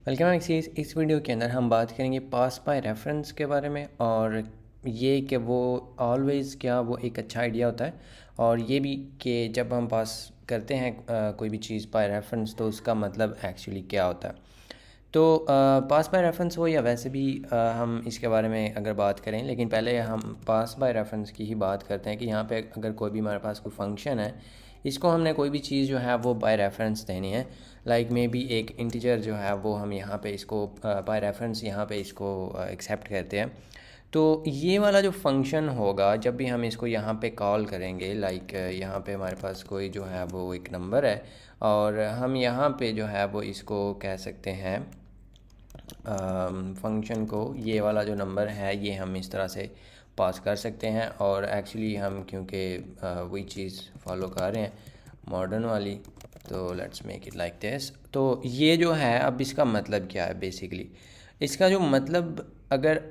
Welcome axes. इस video के अंदर हम बात करेंगे पास बाय रेफरेंस के बारे में और ये कि वो ऑलवेज़ क्या वो एक अच्छा आइडिया होता है और ये भी कि जब हम पास करते हैं कोई भी चीज़ बाय रेफरेंस तो उसका मतलब एक्चुअली क्या होता है। तो पास बाय रेफरेंस हो या वैसे भी हम इसके बारे में अगर बात करें, लेकिन पहले हम पास बाय रेफरेंस की ही बात करते हैं कि यहाँ पे अगर कोई भी हमारे पास कोई फंक्शन है, इसको हमने कोई भी चीज़ जो है वो बाय रेफरेंस देनी है। लाइक मे बी एक इंटीजर जो है वो हम यहाँ पे इसको बाय रेफरेंस यहाँ पे इसको एक्सेप्ट करते हैं। तो ये वाला जो फंक्शन होगा जब भी हम इसको यहाँ पे कॉल करेंगे, लाइक यहाँ पे हमारे पास कोई जो है वो एक नंबर है और हम यहाँ पे जो है वो इसको कह सकते हैं फंक्शन को, ये वाला जो नंबर है ये हम इस तरह से पास कर सकते हैं। और एक्चुअली हम क्योंकि वही चीज़ फॉलो कर रहे हैं मॉडर्न वाली, तो let's make it like this. तो ये जो है अब इसका मतलब क्या है बेसिकली, इसका जो मतलब अगर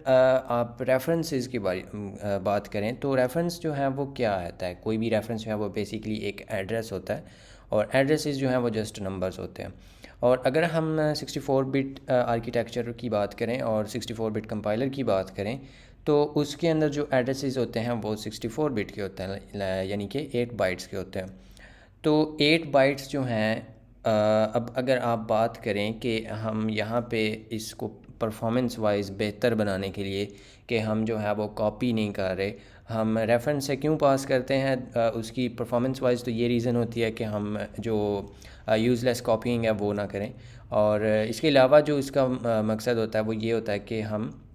आप रेफरेंसेस की बात करें तो रेफरेंस जो है वो क्या आता है। कोई भी रेफरेंस जो है वो बेसिकली एक एड्रेस होता है और एड्रेसेस जो हैं वो जस्ट नंबर्स होते हैं। और अगर हम 64 बिट आर्किटेक्चर की बात करें और 64 बिट कंपाइलर की बात करें तो उसके अंदर जो एड्रेसेस होते हैं वो 64 बिट के होते हैं, यानी कि 8 बाइट्स के होते हैं। तो 8 बाइट्स जो हैं, अब अगर आप बात करें कि हम यहाँ पे इसको परफॉर्मेंस वाइज बेहतर बनाने के लिए कि हम जो है वो कॉपी नहीं कर रहे, हम रेफरेंस से क्यों पास करते हैं, उसकी परफॉर्मेंस वाइज तो ये रीज़न होती है कि हम जो यूज़लेस कॉपीइंग है वो ना करें। और इसके अलावा जो इसका मकसद होता है वो ये होता है कि हम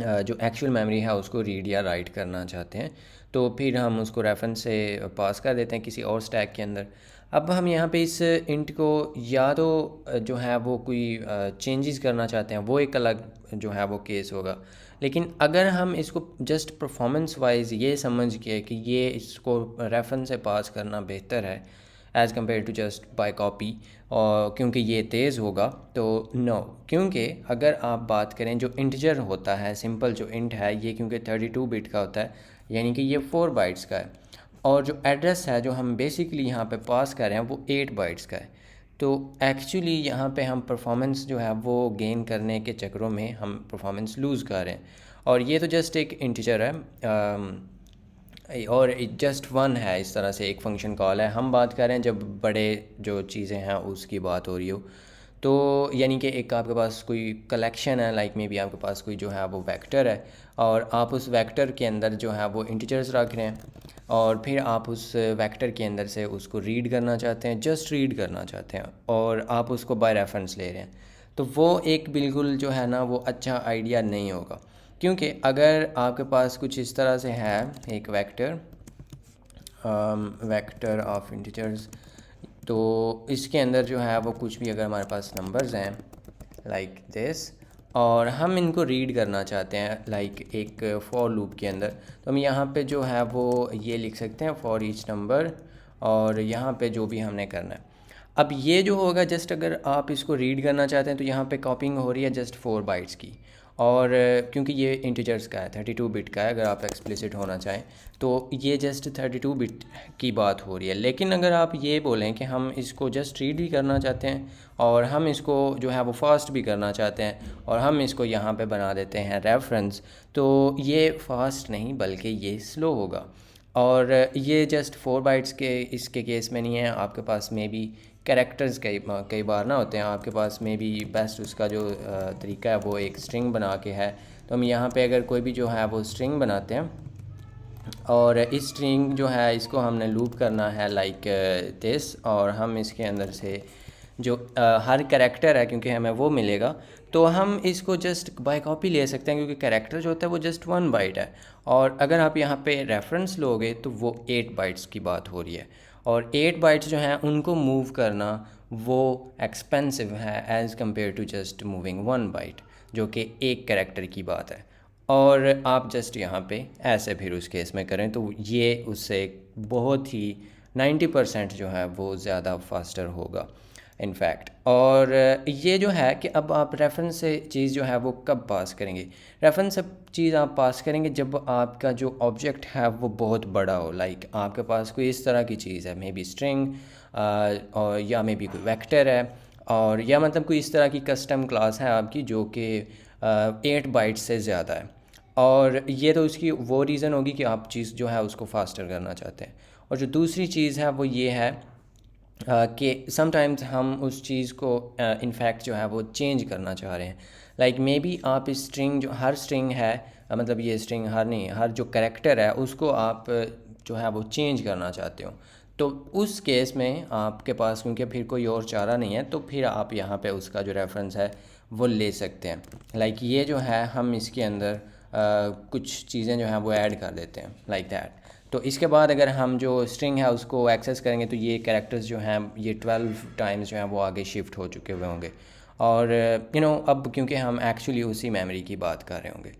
जो एक्चुअल मेमोरी है उसको रीड या राइट करना चाहते हैं, तो फिर हम उसको रेफरेंस से पास कर देते हैं किसी और स्टैक के अंदर। अब हम यहाँ पे इस इंट को या तो जो है वो कोई चेंजेस करना चाहते हैं, वो एक अलग जो है वो केस होगा। लेकिन अगर हम इसको जस्ट परफॉर्मेंस वाइज ये समझ के कि ये इसको रेफरेंस से पास करना बेहतर है as compare to just by copy, और क्योंकि ये तेज़ होगा, तो नो। क्योंकि अगर आप बात करें जो इंटीजर होता है, सिंपल जो इंट है ये, क्योंकि 32 बिट का होता है यानी कि ये 4 बाइट्स का है, और जो एड्रेस है जो हम बेसिकली यहाँ पे पास कर रहे हैं वो 8 बाइट्स का है। तो एक्चुअली यहाँ पे हम परफॉर्मेंस जो है वो गेन करने के चक्करों में हम परफॉर्मेंस लूज़ कर रहे हैं। और ये तो जस्ट एक इंटीजर है और जस्ट वन है, इस तरह से एक फंक्शन कॉल है। हम बात कर रहे हैं जब बड़े जो चीज़ें हैं उसकी बात हो रही हो, तो यानी कि एक आपके पास कोई कलेक्शन है, लाइक मे बी आपके पास कोई जो है वो वेक्टर है और आप उस वेक्टर के अंदर जो है वो इंटीजर्स रख रहे हैं और फिर आप उस वेक्टर के अंदर से उसको रीड करना चाहते हैं, जस्ट रीड करना चाहते हैं, और आप उसको बाय रेफरेंस ले रहे हैं। तो वो एक बिल्कुल जो है ना वो अच्छा आइडिया नहीं होगा, क्योंकि अगर आपके पास कुछ इस तरह से है एक वेक्टर ऑफ इंटीजर्स, तो इसके अंदर जो है वो कुछ भी अगर हमारे पास नंबर्स हैं लाइक दिस और हम इनको रीड करना चाहते हैं लाइक एक फॉर लूप के अंदर, तो हम यहाँ पे जो है वो ये लिख सकते हैं फॉर ईच नंबर, और यहाँ पे जो भी हमने करना है। अब ये जो होगा, जस्ट अगर आप इसको रीड करना चाहते हैं तो यहाँ पे कॉपिंग हो रही है जस्ट 4 बाइट्स की, और क्योंकि ये इंटीजर्स का है 32 बिट का है, अगर आप एक्सप्लिसिट होना चाहें तो ये जस्ट 32 बिट की बात हो रही है। लेकिन अगर आप ये बोलें कि हम इसको जस्ट रीड भी करना चाहते हैं और हम इसको जो है वो फास्ट भी करना चाहते हैं और हम इसको यहाँ पे बना देते हैं रेफरेंस, तो ये फास्ट नहीं बल्कि ये स्लो होगा। और ये जस्ट 4 बाइट्स के इसके केस में नहीं है, आपके पास में भी कैरेक्टर्स कई बार ना होते हैं, आपके पास में भी बेस्ट उसका जो तरीका है वो एक स्ट्रिंग बना के है। तो हम यहाँ पे अगर कोई भी जो है वो स्ट्रिंग बनाते हैं और इस स्ट्रिंग जो है इसको हमने लूप करना है लाइक दिस, और हम इसके अंदर से जो हर कैरेक्टर है क्योंकि हमें वो मिलेगा, तो हम इसको जस्ट बाय कॉपी ले सकते हैं क्योंकि कैरेक्टर जो होता है वो जस्ट 1 बाइट है। और अगर आप यहाँ पे रेफरेंस लोगे तो वो 8 बाइट्स की बात हो रही है, और 8 बाइट्स जो हैं उनको मूव करना वो एक्सपेंसिव है as compare to just moving 1 byte, जो कि एक कैरेक्टर की बात है। और आप जस्ट यहाँ पे ऐसे फिर उस केस में करें तो ये उससे बहुत ही 90% जो है वो ज़्यादा फास्टर होगा इनफैक्ट। और ये जो है कि अब आप रेफरेंस से चीज़ जो है वो कब पास करेंगे, रेफरेंस से चीज़ आप पास करेंगे जब आपका जो ऑब्जेक्ट है वो बहुत बड़ा हो, लाइक आपके पास कोई इस तरह की चीज़ है, मे बी स्ट्रिंग और या मे बी कोई वेक्टर है, और या मतलब कोई इस तरह की कस्टम क्लास है आपकी जो कि 8 बाइट्स से ज़्यादा है। और ये तो उसकी वो रीज़न होगी कि आप चीज़ जो है उसको फास्टर करना चाहते हैं। और जो दूसरी चीज़ है वो ये है कि समटाइम्स हम उस चीज़ को इनफैक्ट जो है वो चेंज करना चाह रहे हैं। लाइक मे बी आप इस स्ट्रिंग जो हर स्ट्रिंग है मतलब ये स्ट्रिंग हर नहीं, हर जो करैक्टर है उसको आप जो है वो चेंज करना चाहते हो। तो उस केस में आपके पास क्योंकि फिर कोई और चारा नहीं है, तो फिर आप यहाँ पे उसका जो रेफरेंस है वो ले सकते हैं। लाइक ये जो है हम इसके अंदर कुछ चीज़ें जो हैं वो ऐड कर देते हैं लाइक दैट। तो इसके बाद अगर हम जो स्ट्रिंग है उसको एक्सेस करेंगे तो ये कैरेक्टर्स जो हैं ये 12 टाइम्स जो हैं वो आगे शिफ्ट हो चुके हुए होंगे। और अब क्योंकि हम एक्चुअली उसी मेमोरी की बात कर रहे होंगे।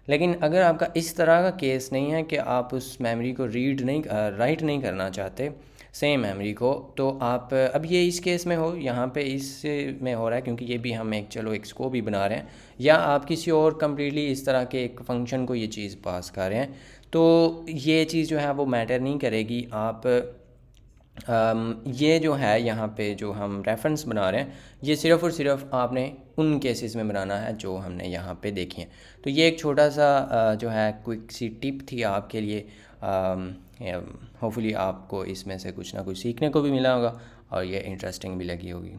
लेकिन अगर आपका इस तरह का केस नहीं है कि आप उस मेमोरी को राइट नहीं करना चाहते सेम मेमोरी को, तो आप अब ये इस केस में हो यहाँ पे इस में हो रहा है क्योंकि ये भी हम एक स्कोप ही बना रहे हैं, या आप किसी और कम्प्लीटली इस तरह के एक फंक्शन को ये चीज़ पास कर रहे हैं, तो ये चीज़ जो है वो मैटर नहीं करेगी। आप ये जो है यहाँ पे जो हम रेफरेंस बना रहे हैं ये सिर्फ़ और सिर्फ आपने उन केसेस में बनाना है जो हमने यहाँ पे देखे हैं। तो ये एक छोटा सा जो है क्विक सी टिप थी आपके लिए। होपफुली आपको इसमें से कुछ ना कुछ सीखने को भी मिला होगा और ये इंटरेस्टिंग भी लगी होगी।